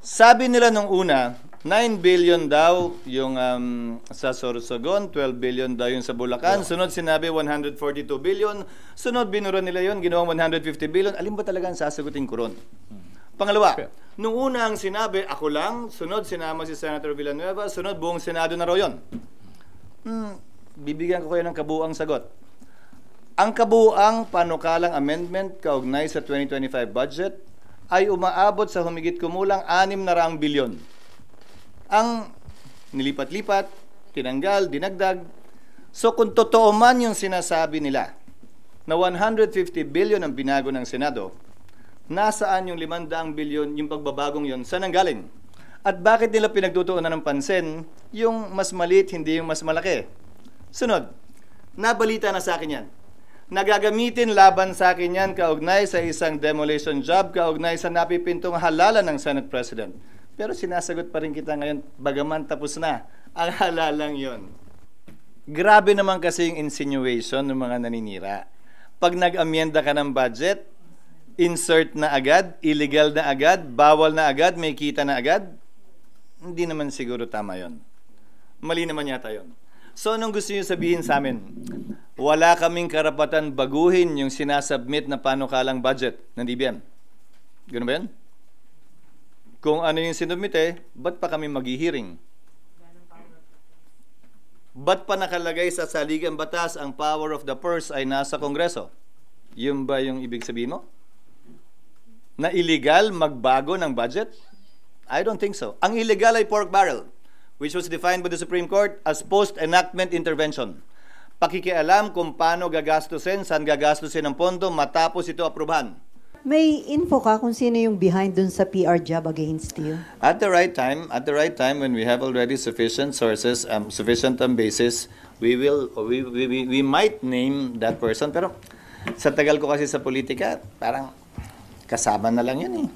Sabi nila nung una, 9 billion daw yung sa Sorsogon, 12 billion daw yung sa Bulacan. Sunod sinabi 142 billion. Sunod binura nila yon, ginawang 150 billion. Alin ba talaga ang sasagutin ko ron? Pangalawa, nung una ang sinabi, ako lang. Sunod sinama si Senator Villanueva. Sunod buong Senado na raw yun. Bibigyan ko kayo ng kabuuang sagot. Ang kabuuang panukalang amendment kaugnay sa 2025 budget ay umaabot sa humigit kumulang 600 bilyon. Ang nilipat-lipat, tinanggal, dinagdag. So kung totoo man yung sinasabi nila na 150 billion ang binago ng Senado, nasaan yung 500 billion yung pagbabagong yon? Saan ang galing? At bakit nila pinagtutuunan ng pansin yung mas maliit, hindi yung mas malaki? Sunod, nabalita na sa akin yan. Nagagamitin laban sa akin yan kaugnay sa isang demolition job, kaugnay sa napipintong halalan ng Senate President. Pero sinasagot pa rin kita ngayon, bagaman tapos na ang halalang yon. Grabe naman kasi yung insinuation ng mga naninira. Pag nag-amyenda ka ng budget, insert na agad, illegal na agad, bawal na agad, may kita na agad. Hindi naman siguro tama yon. Mali naman yata yon. So anong gusto niyo sabihin sa amin? Wala kaming karapatan baguhin yung sinasubmit na panukalang budget ng DBM. Ganoon ba yan? Kung ano yung sinubmite, ba't pa kami maghihiring? Ba't pa nakalagay sa saligang batas ang power of the purse ay nasa Kongreso? Yun ba yung ibig sabihin mo? Na illegal magbago ng budget? I don't think so. Ang illegal ay pork barrel, which was defined by the Supreme Court as post-enactment intervention. Pakikialam kung paano gagastusin, saan gagastusin ang pondo matapos ito aprubahan. May info ka kung sino yung behind dun sa PR job against you? At the right time when we have already sufficient sources, sufficient basis, we might name that person. Pero sa tagal ko kasi sa politika, parang kasama na lang yun eh.